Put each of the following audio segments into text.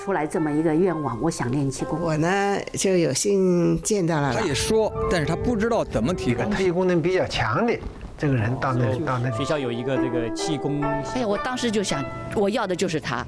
出来这么一个愿望，我想练气功。我呢就有幸见到了。他也说，但是他不知道怎么提高。特异功能比较强的这个人到那学校有一个这个气功。哎呀，我当时就想，我要的就是他。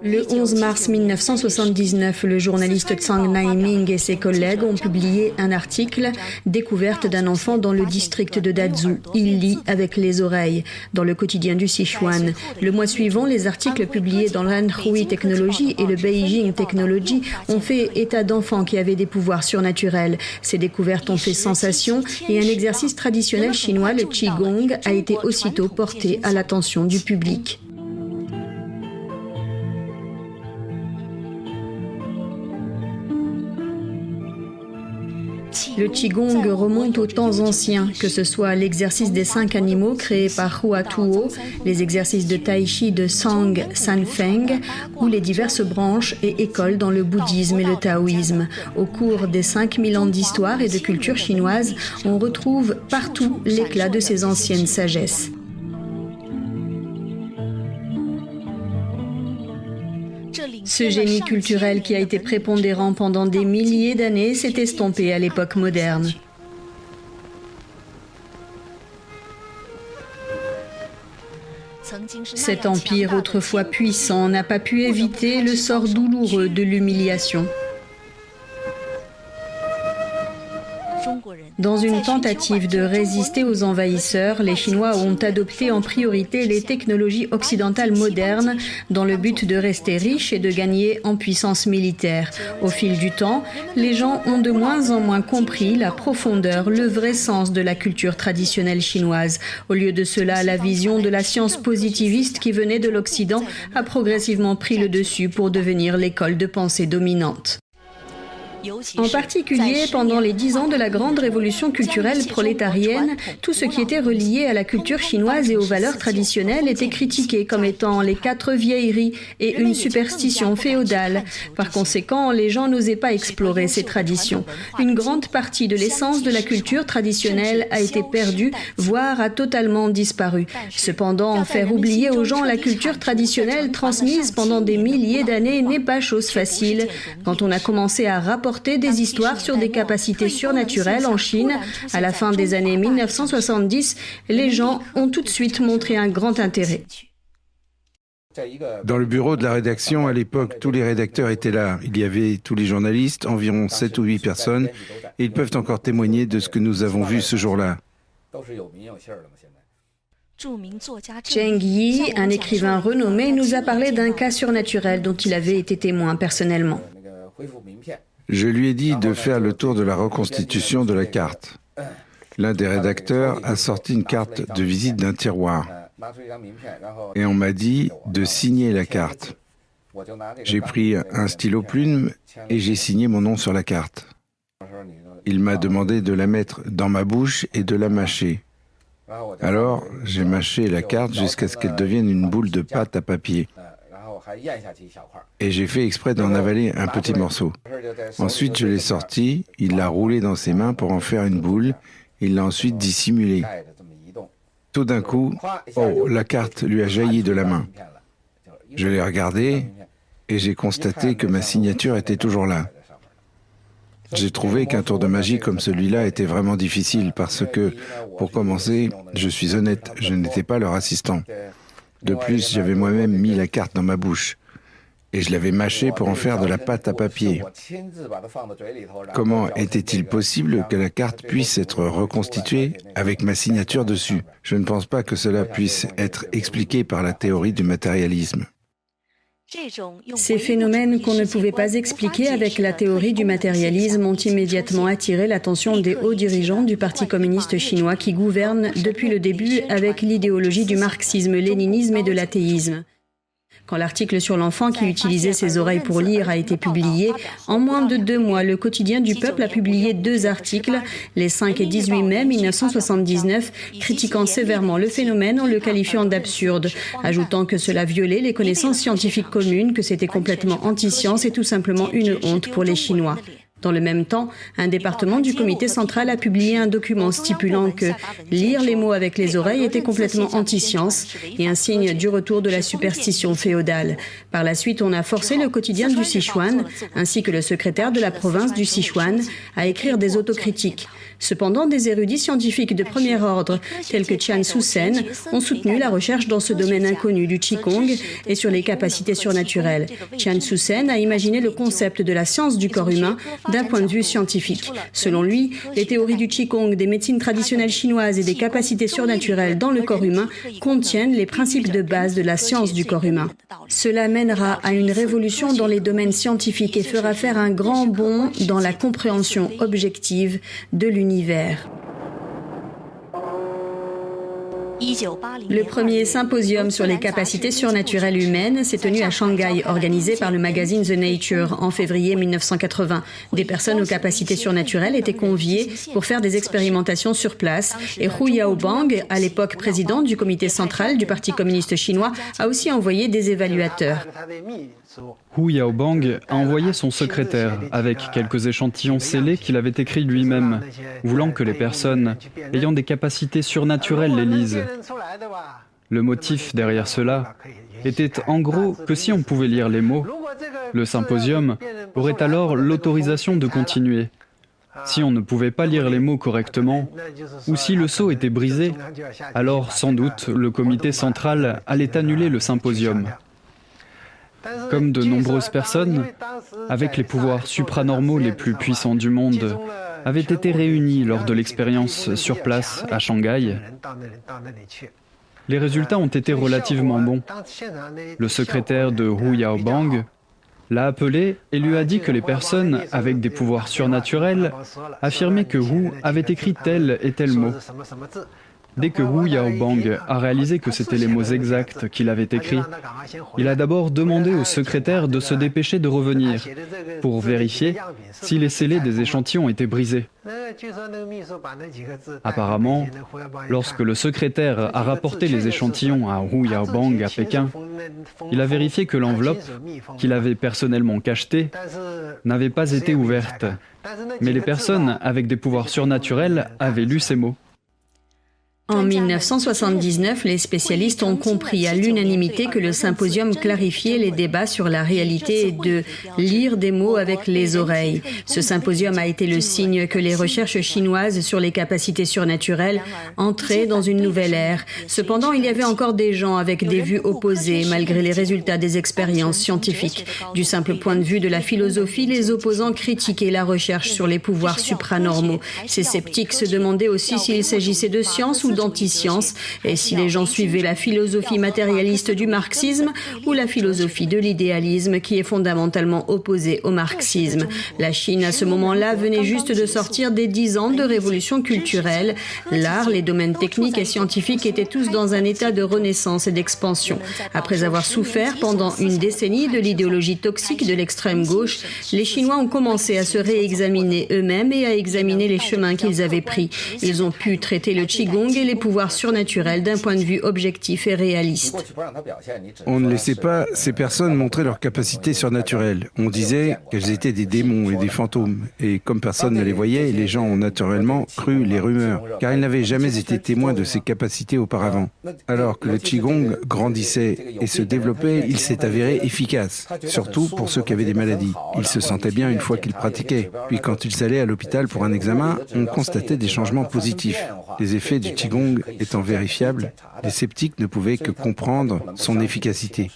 Le 11 mars 1979, le journaliste Zhang Naiming et ses collègues ont publié un article « Découverte d'un enfant dans le district de Dazhou. Il lit avec les oreilles » dans le quotidien du Sichuan. Le mois suivant, les articles publiés dans l'Anhui Technology et le Beijing Technology ont fait état d'enfants qui avaient des pouvoirs surnaturels. Ces découvertes ont fait sensation et un exercice traditionnel chinois, le Qigong, a été aussitôt porté à l'attention du public. Le Qigong remonte aux temps anciens, que ce soit l'exercice des 5 animaux créé par Hua Tuo, les exercices de Tai Chi de Sang Sanfeng ou les diverses branches et écoles dans le bouddhisme et le taoïsme. Au cours des 5000 ans d'histoire et de culture chinoise, on retrouve partout l'éclat de ces anciennes sagesses. Ce génie culturel qui a été prépondérant pendant des milliers d'années s'est estompé à l'époque moderne. Cet empire autrefois puissant n'a pas pu éviter le sort douloureux de l'humiliation. Dans une tentative de résister aux envahisseurs, les Chinois ont adopté en priorité les technologies occidentales modernes dans le but de rester riches et de gagner en puissance militaire. Au fil du temps, les gens ont de moins en moins compris la profondeur, le vrai sens de la culture traditionnelle chinoise. Au lieu de cela, la vision de la science positiviste qui venait de l'Occident a progressivement pris le dessus pour devenir l'école de pensée dominante. En particulier, pendant les 10 ans de la grande révolution culturelle prolétarienne, tout ce qui était relié à la culture chinoise et aux valeurs traditionnelles était critiqué comme étant les 4 vieilleries et une superstition féodale. Par conséquent, les gens n'osaient pas explorer ces traditions. Une grande partie de l'essence de la culture traditionnelle a été perdue, voire a totalement disparu. Cependant, faire oublier aux gens la culture traditionnelle transmise pendant des milliers d'années n'est pas chose facile. Quand on a commencé à rapporter des histoires sur des capacités surnaturelles en Chine, à la fin des années 1970, les gens ont tout de suite montré un grand intérêt. Dans le bureau de la rédaction, à l'époque, tous les rédacteurs étaient là. Il y avait tous les journalistes, environ 7 ou 8 personnes, et ils peuvent encore témoigner de ce que nous avons vu ce jour-là. Zheng Yi, un écrivain renommé, nous a parlé d'un cas surnaturel dont il avait été témoin personnellement. Je lui ai dit de faire le tour de la reconstitution de la carte. L'un des rédacteurs a sorti une carte de visite d'un tiroir. Et on m'a dit de signer la carte. J'ai pris un stylo plume et j'ai signé mon nom sur la carte. Il m'a demandé de la mettre dans ma bouche et de la mâcher. Alors, j'ai mâché la carte jusqu'à ce qu'elle devienne une boule de pâte à papier. Et j'ai fait exprès d'en avaler un petit morceau. Ensuite, je l'ai sorti, il l'a roulé dans ses mains pour en faire une boule, il l'a ensuite dissimulé. Tout d'un coup, la carte lui a jailli de la main. Je l'ai regardée et j'ai constaté que ma signature était toujours là. J'ai trouvé qu'un tour de magie comme celui-là était vraiment difficile parce que, pour commencer, je suis honnête, je n'étais pas leur assistant. De plus, j'avais moi-même mis la carte dans ma bouche et je l'avais mâchée pour en faire de la pâte à papier. Comment était-il possible que la carte puisse être reconstituée avec ma signature dessus? Je ne pense pas que cela puisse être expliqué par la théorie du matérialisme. Ces phénomènes qu'on ne pouvait pas expliquer avec la théorie du matérialisme ont immédiatement attiré l'attention des hauts dirigeants du Parti communiste chinois qui gouverne depuis le début avec l'idéologie du marxisme-léninisme et de l'athéisme. Quand l'article sur l'enfant qui utilisait ses oreilles pour lire a été publié, en moins de 2 mois, le quotidien du peuple a publié 2 articles, les 5 et 18 mai 1979, critiquant sévèrement le phénomène en le qualifiant d'absurde, ajoutant que cela violait les connaissances scientifiques communes, que c'était complètement anti-science et tout simplement une honte pour les Chinois. Dans le même temps, un département du comité central a publié un document stipulant que lire les mots avec les oreilles était complètement anti-science et un signe du retour de la superstition féodale. Par la suite, on a forcé le quotidien du Sichuan, ainsi que le secrétaire de la province du Sichuan, à écrire des autocritiques. Cependant, des érudits scientifiques de premier ordre, tels que Qian Susen, ont soutenu la recherche dans ce domaine inconnu du Qigong et sur les capacités surnaturelles. Qian Susen a imaginé le concept de la science du corps humain d'un point de vue scientifique. Selon lui, les théories du Qigong, des médecines traditionnelles chinoises et des capacités surnaturelles dans le corps humain contiennent les principes de base de la science du corps humain. Cela mènera à une révolution dans les domaines scientifiques et fera faire un grand bond dans la compréhension objective de l'univers. Le premier symposium sur les capacités surnaturelles humaines s'est tenu à Shanghai, organisé par le magazine The Nature en février 1980. Des personnes aux capacités surnaturelles étaient conviées pour faire des expérimentations sur place et Hu Yaobang, à l'époque président du comité central du Parti communiste chinois, a aussi envoyé des évaluateurs. Hu Yaobang a envoyé son secrétaire avec quelques échantillons scellés qu'il avait écrits lui-même, voulant que les personnes ayant des capacités surnaturelles les lisent. Le motif derrière cela était en gros que si on pouvait lire les mots, le symposium aurait alors l'autorisation de continuer. Si on ne pouvait pas lire les mots correctement, ou si le sceau était brisé, alors sans doute le comité central allait annuler le symposium. Comme de nombreuses personnes, avec les pouvoirs supranormaux les plus puissants du monde, avaient été réunies lors de l'expérience sur place à Shanghai, les résultats ont été relativement bons. Le secrétaire de Hu Yaobang l'a appelé et lui a dit que les personnes avec des pouvoirs surnaturels affirmaient que Hu avait écrit tel et tel mot. Dès que Hu Yaobang a réalisé que c'étaient les mots exacts qu'il avait écrits, il a d'abord demandé au secrétaire de se dépêcher de revenir pour vérifier si les scellés des échantillons étaient brisés. Apparemment, lorsque le secrétaire a rapporté les échantillons à Hu Yaobang à Pékin, il a vérifié que l'enveloppe, qu'il avait personnellement cachetée, n'avait pas été ouverte. Mais les personnes avec des pouvoirs surnaturels avaient lu ces mots. En 1979, les spécialistes ont compris à l'unanimité que le symposium clarifiait les débats sur la réalité de lire des mots avec les oreilles. Ce symposium a été le signe que les recherches chinoises sur les capacités surnaturelles entraient dans une nouvelle ère. Cependant, il y avait encore des gens avec des vues opposées, malgré les résultats des expériences scientifiques. Du simple point de vue de la philosophie, les opposants critiquaient la recherche sur les pouvoirs supranormaux. Ces sceptiques se demandaient aussi s'il s'agissait de science ou d'anti-science, et si les gens suivaient la philosophie matérialiste du marxisme ou la philosophie de l'idéalisme qui est fondamentalement opposée au marxisme. La Chine, à ce moment-là, venait juste de sortir des 10 ans de révolution culturelle. L'art, les domaines techniques et scientifiques étaient tous dans un état de renaissance et d'expansion. Après avoir souffert pendant une décennie de l'idéologie toxique de l'extrême gauche, les Chinois ont commencé à se réexaminer eux-mêmes et à examiner les chemins qu'ils avaient pris. Ils ont pu traiter le Qigong et les pouvoirs surnaturels d'un point de vue objectif et réaliste. On ne laissait pas ces personnes montrer leurs capacités surnaturelles. On disait qu'elles étaient des démons et des fantômes. Et comme personne ne les voyait, les gens ont naturellement cru les rumeurs, car ils n'avaient jamais été témoins de ces capacités auparavant. Alors que le Qigong grandissait et se développait, il s'est avéré efficace, surtout pour ceux qui avaient des maladies. Ils se sentaient bien une fois qu'ils pratiquaient. Puis quand ils allaient à l'hôpital pour un examen, on constatait des changements positifs. Les effets du Qigong étant vérifiables, les sceptiques ne pouvaient que comprendre son efficacité.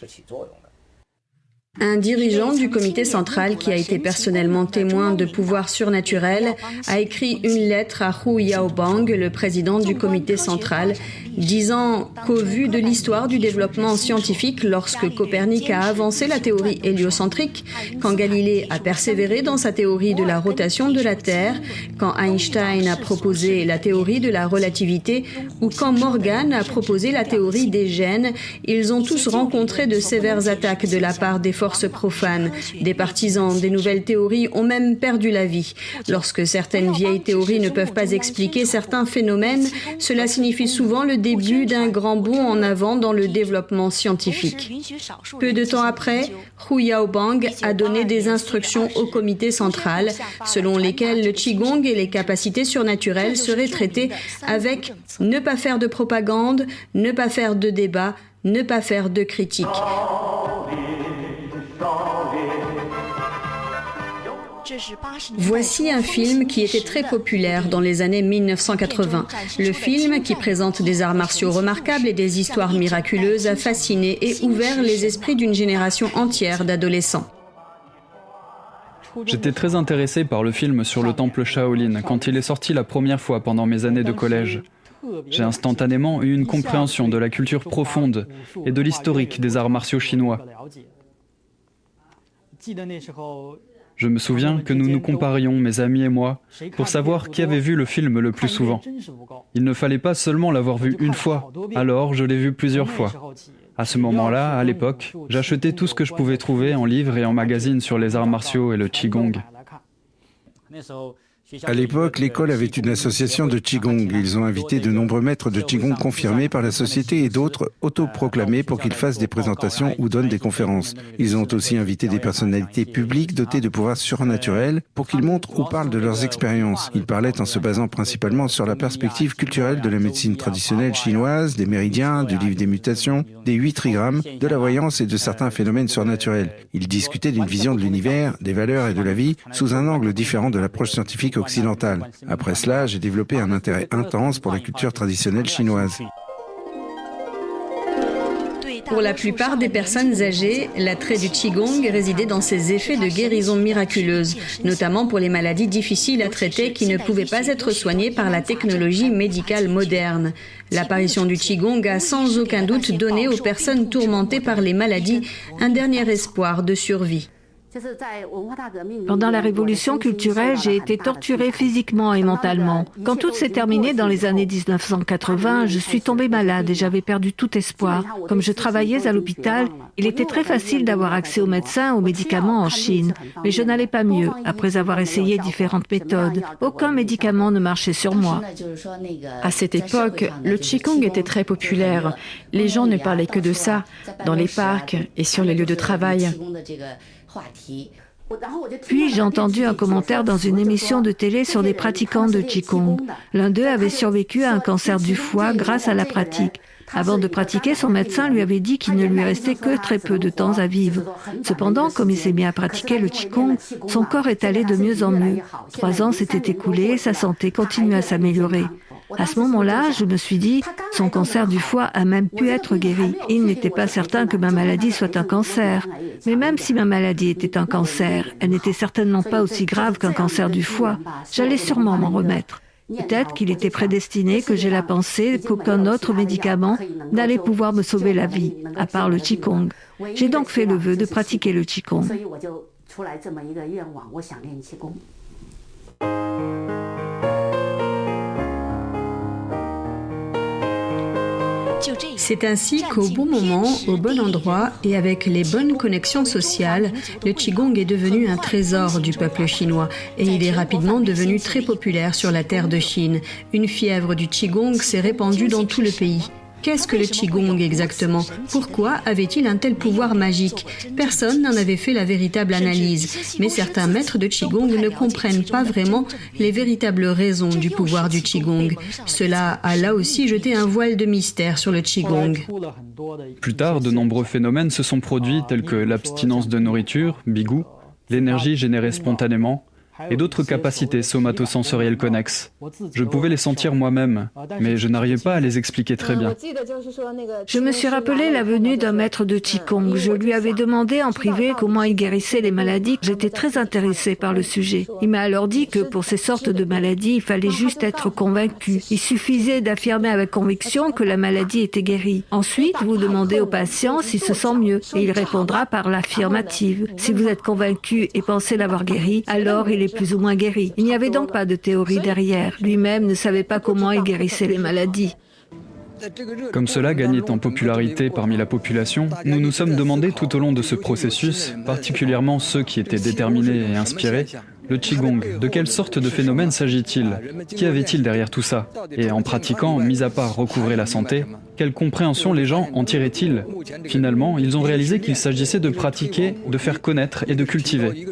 Un dirigeant du comité central qui a été personnellement témoin de pouvoirs surnaturels a écrit une lettre à Hu Yaobang, le président du comité central, disant qu'au vu de l'histoire du développement scientifique, lorsque Copernic a avancé la théorie héliocentrique, quand Galilée a persévéré dans sa théorie de la rotation de la Terre, quand Einstein a proposé la théorie de la relativité ou quand Morgan a proposé la théorie des gènes, ils ont tous rencontré de sévères attaques de la part des forces profanes. Des partisans des nouvelles théories ont même perdu la vie. Lorsque certaines vieilles théories ne peuvent pas expliquer certains phénomènes, cela signifie souvent le début d'un grand bond en avant dans le développement scientifique. Peu de temps après, Hu Yaobang a donné des instructions au comité central, selon lesquelles le Qigong et les capacités surnaturelles seraient traités avec ne pas faire de propagande, ne pas faire de débat, ne pas faire de critique. Voici un film qui était très populaire dans les années 1980. Le film, qui présente des arts martiaux remarquables et des histoires miraculeuses, a fasciné et ouvert les esprits d'une génération entière d'adolescents. J'étais très intéressé par le film sur le temple Shaolin quand il est sorti la première fois pendant mes années de collège. J'ai instantanément eu une compréhension de la culture profonde et de l'historique des arts martiaux chinois. Je me souviens que nous nous comparions, mes amis et moi, pour savoir qui avait vu le film le plus souvent. Il ne fallait pas seulement l'avoir vu une fois, alors je l'ai vu plusieurs fois. À ce moment-là, à l'époque, j'achetais tout ce que je pouvais trouver en livres et en magazines sur les arts martiaux et le Qigong. À l'époque, l'école avait une association de Qigong. Ils ont invité de nombreux maîtres de Qigong confirmés par la société et d'autres autoproclamés pour qu'ils fassent des présentations ou donnent des conférences. Ils ont aussi invité des personnalités publiques dotées de pouvoirs surnaturels pour qu'ils montrent ou parlent de leurs expériences. Ils parlaient en se basant principalement sur la perspective culturelle de la médecine traditionnelle chinoise, des méridiens, du livre des mutations, des 8 trigrammes, de la voyance et de certains phénomènes surnaturels. Ils discutaient d'une vision de l'univers, des valeurs et de la vie sous un angle différent de l'approche scientifique occidentale. Après cela, j'ai développé un intérêt intense pour la culture traditionnelle chinoise. Pour la plupart des personnes âgées, l'attrait du Qigong résidait dans ses effets de guérison miraculeuse, notamment pour les maladies difficiles à traiter qui ne pouvaient pas être soignées par la technologie médicale moderne. L'apparition du Qigong a sans aucun doute donné aux personnes tourmentées par les maladies un dernier espoir de survie. Pendant la révolution culturelle, j'ai été torturée physiquement et mentalement. Quand tout s'est terminé dans les années 1980, je suis tombée malade et j'avais perdu tout espoir. Comme je travaillais à l'hôpital, il était très facile d'avoir accès aux médecins, aux médicaments en Chine. Mais je n'allais pas mieux, après avoir essayé différentes méthodes. Aucun médicament ne marchait sur moi. À cette époque, le Qigong était très populaire. Les gens ne parlaient que de ça, dans les parcs et sur les lieux de travail. Puis j'ai entendu un commentaire dans une émission de télé sur des pratiquants de Qigong. L'un d'eux avait survécu à un cancer du foie grâce à la pratique. Avant de pratiquer, son médecin lui avait dit qu'il ne lui restait que très peu de temps à vivre. Cependant, comme il s'est mis à pratiquer le Qigong, son corps est allé de mieux en mieux. 3 ans s'étaient écoulés et sa santé continue à s'améliorer. À ce moment-là, je me suis dit, son cancer du foie a même pu être guéri. Il n'était pas certain que ma maladie soit un cancer. Mais même si ma maladie était un cancer, elle n'était certainement pas aussi grave qu'un cancer du foie. J'allais sûrement m'en remettre. Peut-être qu'il était prédestiné que j'ai la pensée qu'aucun autre médicament n'allait pouvoir me sauver la vie, à part le Qigong. J'ai donc fait le vœu de pratiquer le Qigong. C'est ainsi qu'au bon moment, au bon endroit et avec les bonnes connexions sociales, le Qigong est devenu un trésor du peuple chinois et il est rapidement devenu très populaire sur la terre de Chine. Une fièvre du Qigong s'est répandue dans tout le pays. Qu'est-ce que le Qigong exactement? Pourquoi avait-il un tel pouvoir magique? Personne n'en avait fait la véritable analyse, mais certains maîtres de Qigong ne comprennent pas vraiment les véritables raisons du pouvoir du Qigong. Cela a là aussi jeté un voile de mystère sur le Qigong. Plus tard, de nombreux phénomènes se sont produits tels que l'abstinence de nourriture, bigou, l'énergie générée spontanément, et d'autres capacités somatosensorielles connexes. Je pouvais les sentir moi-même, mais je n'arrivais pas à les expliquer très bien. Je me suis rappelé la venue d'un maître de Qigong. Je lui avais demandé en privé comment il guérissait les maladies. J'étais très intéressée par le sujet. Il m'a alors dit que pour ces sortes de maladies, il fallait juste être convaincu. Il suffisait d'affirmer avec conviction que la maladie était guérie. Ensuite, vous demandez au patient s'il se sent mieux et il répondra par l'affirmative. Si vous êtes convaincu et pensez l'avoir guéri, alors il est plus ou moins guéri. Il n'y avait donc pas de théorie derrière. Lui-même ne savait pas comment il guérissait les maladies. Comme cela gagnait en popularité parmi la population, nous nous sommes demandé tout au long de ce processus, particulièrement ceux qui étaient déterminés et inspirés, le Qigong, de quelle sorte de phénomène s'agit-il? Qui avait-il derrière tout ça? Et en pratiquant, mis à part recouvrer la santé, quelle compréhension les gens en tiraient-ils? Finalement, ils ont réalisé qu'il s'agissait de pratiquer, de faire connaître et de cultiver.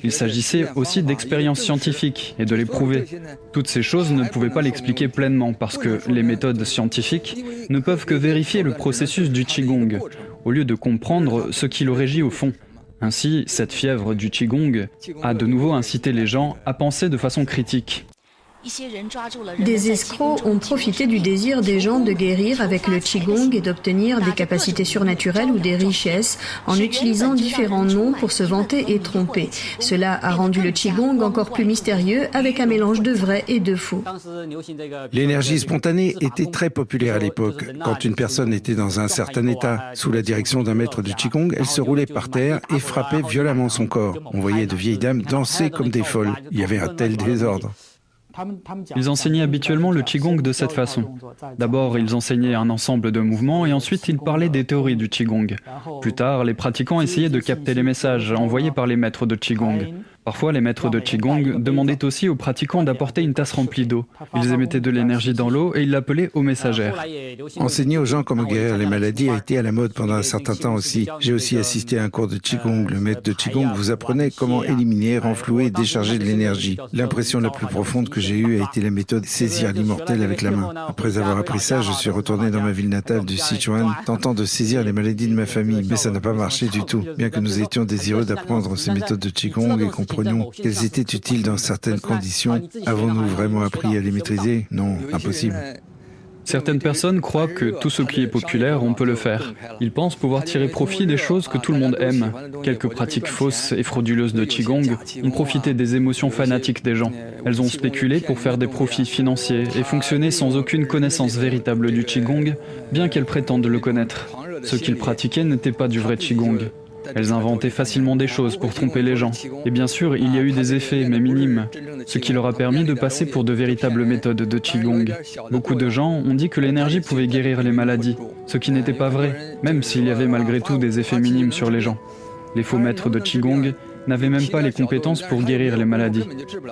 Il s'agissait aussi d'expériences scientifiques et de les prouver. Toutes ces choses ne pouvaient pas l'expliquer pleinement parce que les méthodes scientifiques ne peuvent que vérifier le processus du Qigong, au lieu de comprendre ce qui le régit au fond. Ainsi, cette fièvre du Qigong a de nouveau incité les gens à penser de façon critique. Des escrocs ont profité du désir des gens de guérir avec le Qigong et d'obtenir des capacités surnaturelles ou des richesses en utilisant différents noms pour se vanter et tromper. Cela a rendu le Qigong encore plus mystérieux avec un mélange de vrai et de faux. L'énergie spontanée était très populaire à l'époque. Quand une personne était dans un certain état, sous la direction d'un maître de Qigong, elle se roulait par terre et frappait violemment son corps. On voyait de vieilles dames danser comme des folles. Il y avait un tel désordre. Ils enseignaient habituellement le Qigong de cette façon. D'abord, ils enseignaient un ensemble de mouvements et ensuite ils parlaient des théories du Qigong. Plus tard, les pratiquants essayaient de capter les messages envoyés par les maîtres de Qigong. Parfois, les maîtres de Qigong demandaient aussi aux pratiquants d'apporter une tasse remplie d'eau. Ils émettaient de l'énergie dans l'eau et ils l'appelaient eau messagère. Enseigner aux gens comment guérir les maladies a été à la mode pendant un certain temps aussi. J'ai aussi assisté à un cours de Qigong. Le maître de Qigong vous apprenait comment éliminer, renflouer et décharger de l'énergie. L'impression la plus profonde que j'ai eue a été la méthode saisir l'immortel avec la main. Après avoir appris ça, je suis retourné dans ma ville natale du Sichuan, tentant de saisir les maladies de ma famille. Mais ça n'a pas marché du tout. Bien que nous étions désireux d'apprendre ces méthodes de Qigong et comprenions qu'elles étaient utiles dans certaines conditions, avons-nous vraiment appris à les maîtriser? Non, impossible. Certaines personnes croient que tout ce qui est populaire, on peut le faire. Ils pensent pouvoir tirer profit des choses que tout le monde aime. Quelques pratiques fausses et frauduleuses de Qigong ont profité des émotions fanatiques des gens. Elles ont spéculé pour faire des profits financiers et fonctionné sans aucune connaissance véritable du Qigong, bien qu'elles prétendent le connaître. Ce qu'ils pratiquaient n'était pas du vrai Qigong. Elles inventaient facilement des choses pour tromper les gens. Et bien sûr, il y a eu des effets, mais minimes, ce qui leur a permis de passer pour de véritables méthodes de Qigong. Beaucoup de gens ont dit que l'énergie pouvait guérir les maladies, ce qui n'était pas vrai, même s'il y avait malgré tout des effets minimes sur les gens. Les faux maîtres de Qigong n'avaient même pas les compétences pour guérir les maladies.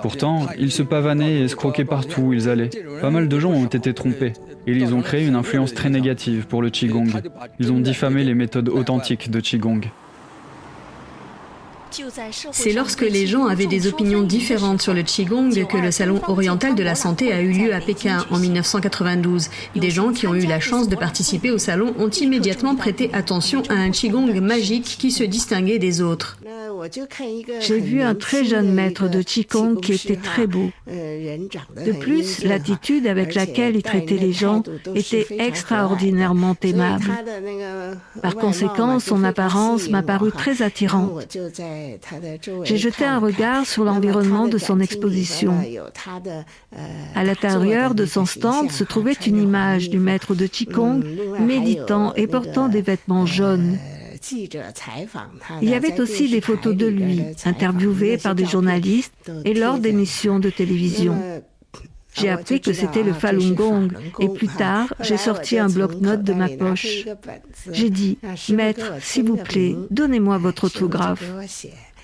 Pourtant, ils se pavanaient et escroquaient partout où ils allaient. Pas mal de gens ont été trompés. Et ils ont créé une influence très négative pour le Qigong. Ils ont diffamé les méthodes authentiques de Qigong. C'est lorsque les gens avaient des opinions différentes sur le Qigong que le Salon oriental de la santé a eu lieu à Pékin en 1992. Des gens qui ont eu la chance de participer au salon ont immédiatement prêté attention à un Qigong magique qui se distinguait des autres. J'ai vu un très jeune maître de Qigong qui était très beau. De plus, l'attitude avec laquelle il traitait les gens était extraordinairement aimable. Par conséquent, son apparence m'a paru très attirante. J'ai jeté un regard sur l'environnement de son exposition. À l'intérieur de son stand se trouvait une image du maître de Qigong méditant et portant des vêtements jaunes. Il y avait aussi des photos de lui, interviewé par des journalistes et lors d'émissions de télévision. J'ai appris que c'était le Falun Gong et plus tard, j'ai sorti un bloc-notes de ma poche. J'ai dit « Maître, s'il vous plaît, donnez-moi votre autographe ».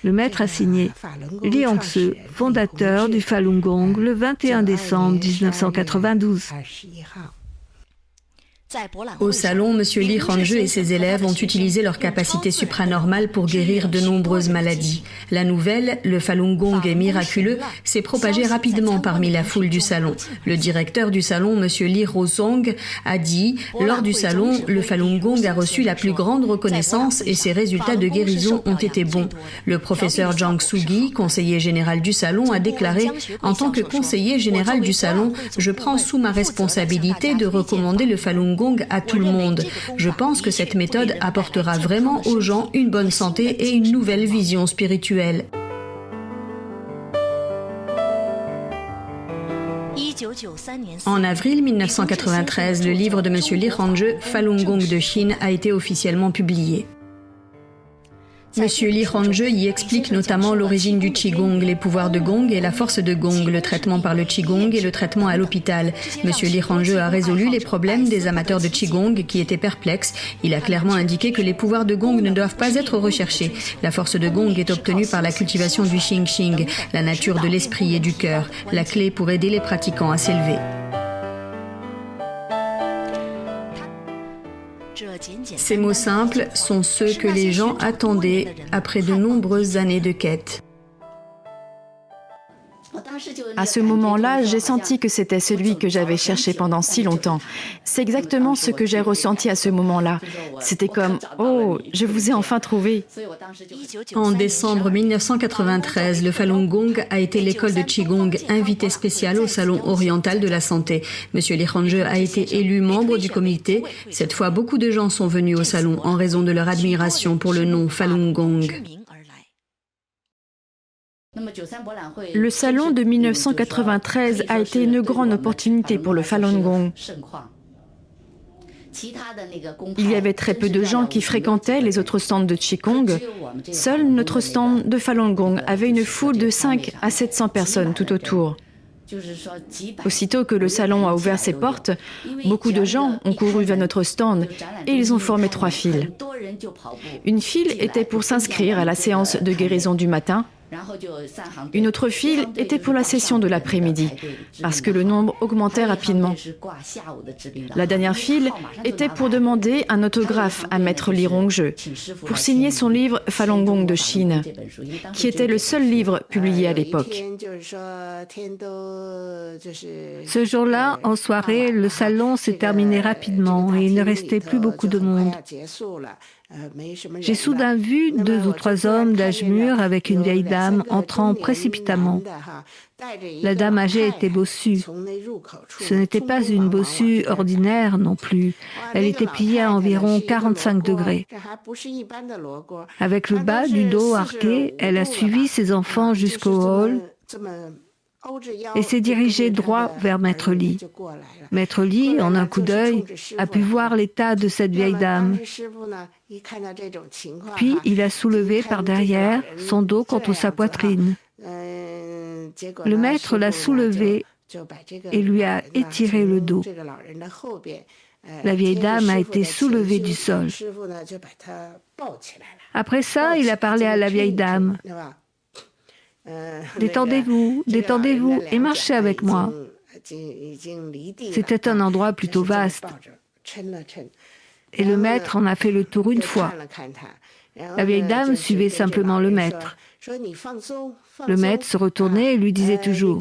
Le maître a signé Li Hongse, fondateur du Falun Gong, le 21 décembre 1992. Au salon, M. Li Hongzhi et ses élèves ont utilisé leur capacité supranormale pour guérir de nombreuses maladies. La nouvelle, le Falun Gong est miraculeux, s'est propagée rapidement parmi la foule du salon. Le directeur du salon, M. Li Rosong, a dit « Lors du salon, le Falun Gong a reçu la plus grande reconnaissance et ses résultats de guérison ont été bons. » Le professeur Zhang Sugi, conseiller général du salon, a déclaré « En tant que conseiller général du salon, je prends sous ma responsabilité de recommander le Falun Gong à tout le monde. Je pense que cette méthode apportera vraiment aux gens une bonne santé et une nouvelle vision spirituelle. » En avril 1993, le livre de M. Li Hongzhi, Falun Gong de Chine, a été officiellement publié. M. Li Hongzhi y explique notamment l'origine du Qigong, les pouvoirs de Gong et la force de Gong, le traitement par le Qigong et le traitement à l'hôpital. M. Li Hongzhi a résolu les problèmes des amateurs de Qigong qui étaient perplexes. Il a clairement indiqué que les pouvoirs de Gong ne doivent pas être recherchés. La force de Gong est obtenue par la cultivation du Xingqing, la nature de l'esprit et du cœur, la clé pour aider les pratiquants à s'élever. Ces mots simples sont ceux que les gens attendaient après de nombreuses années de quête. À ce moment-là, j'ai senti que c'était celui que j'avais cherché pendant si longtemps. C'est exactement ce que j'ai ressenti à ce moment-là. C'était comme « Oh, je vous ai enfin trouvé !» En décembre 1993, le Falun Gong a été l'école de Qigong invitée spéciale au Salon oriental de la santé. M. Li Hongzhi a été élu membre du comité. Cette fois, beaucoup de gens sont venus au salon en raison de leur admiration pour le nom Falun Gong. Le salon de 1993 a été une grande opportunité pour le Falun Gong. Il y avait très peu de gens qui fréquentaient les autres stands de Qigong. Seul notre stand de Falun Gong avait une foule de 5 à 700 personnes tout autour. Aussitôt que le salon a ouvert ses portes, beaucoup de gens ont couru vers notre stand et ils ont formé 3 files. Une file était pour s'inscrire à la séance de guérison du matin. Une autre file était pour la session de l'après-midi, parce que le nombre augmentait rapidement. La dernière file était pour demander un autographe à Maître Li Hongzhi, pour signer son livre Falun Gong de Chine, qui était le seul livre publié à l'époque. Ce jour-là, en soirée, le salon s'est terminé rapidement et il ne restait plus beaucoup de monde. J'ai soudain vu 2 ou 3 hommes d'âge mûr avec une vieille dame entrant précipitamment. La dame âgée était bossue. Ce n'était pas une bossue ordinaire non plus. Elle était pliée à environ 45 degrés. Avec le bas du dos arqué, elle a suivi ses enfants jusqu'au hall et s'est dirigée droit vers Maître Li. Maître Li, en un coup d'œil, a pu voir l'état de cette vieille dame. Puis il a soulevé par derrière son dos contre sa poitrine. Le maître l'a soulevé et lui a étiré le dos. La vieille dame a été soulevée du sol. Après ça, il a parlé à la vieille dame. Détendez-vous, détendez-vous et marchez avec moi. C'était un endroit plutôt vaste. Et le maître en a fait le tour une fois. La vieille dame suivait simplement le maître. Le maître se retournait et lui disait toujours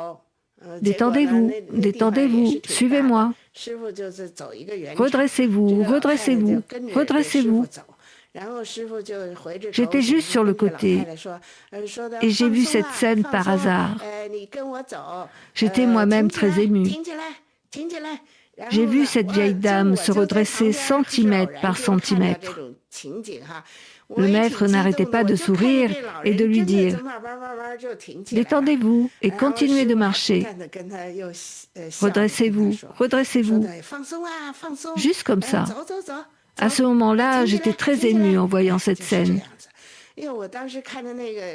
« Détendez-vous, détendez-vous, suivez-moi. Redressez-vous, redressez-vous, redressez-vous. » J'étais juste sur le côté et j'ai vu cette scène par hasard. J'étais moi-même très émue. J'ai vu cette vieille dame se redresser centimètre par centimètre. Le maître n'arrêtait pas de sourire et de lui dire « Détendez-vous et continuez de marcher. Redressez-vous, redressez-vous. » Juste comme ça. À ce moment-là, j'étais très émue en voyant cette scène.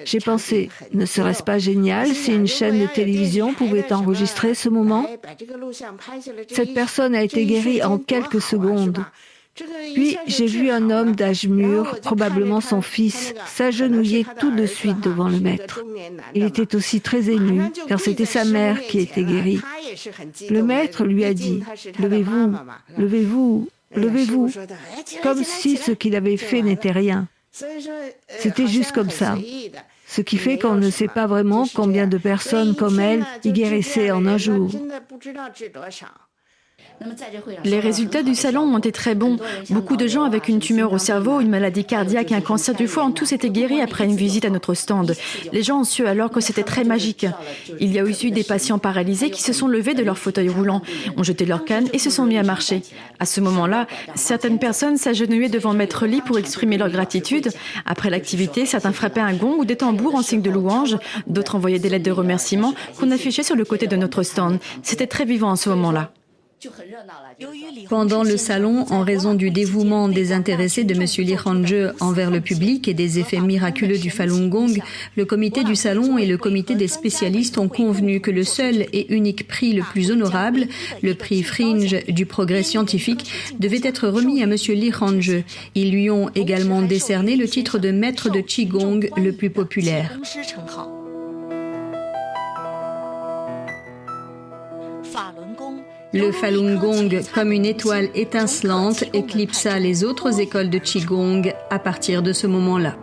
J'ai pensé, ne serait-ce pas génial si une chaîne de télévision pouvait enregistrer ce moment? Cette personne a été guérie en quelques secondes. Puis j'ai vu un homme d'âge mûr, probablement son fils, s'agenouiller tout de suite devant le maître. Il était aussi très ému, car c'était sa mère qui était guérie. Le maître lui a dit « Levez-vous, levez-vous, levez-vous », comme si ce qu'il avait fait n'était rien. C'était juste comme ça. Ce qui fait qu'on ne sait pas vraiment combien de personnes comme elle y guérissaient en un jour. Les résultats du salon ont été très bons. Beaucoup de gens avec une tumeur au cerveau, une maladie cardiaque et un cancer du foie ont tous été guéris après une visite à notre stand. Les gens ont su alors que c'était très magique. Il y a aussi des patients paralysés qui se sont levés de leur fauteuil roulant, ont jeté leur canne et se sont mis à marcher. À ce moment-là, certaines personnes s'agenouillaient devant Maître Li pour exprimer leur gratitude. Après l'activité, certains frappaient un gong ou des tambours en signe de louange. D'autres envoyaient des lettres de remerciement qu'on affichait sur le côté de notre stand. C'était très vivant à ce moment-là. Pendant le salon, en raison du dévouement désintéressé de M. Li Hongzhi envers le public et des effets miraculeux du Falun Gong, le comité du salon et le comité des spécialistes ont convenu que le seul et unique prix le plus honorable, le prix Fringe du progrès scientifique, devait être remis à M. Li Hongzhi. Ils lui ont également décerné le titre de maître de Qigong le plus populaire. Le Falun Gong, comme une étoile étincelante, éclipsa les autres écoles de Qigong à partir de ce moment-là.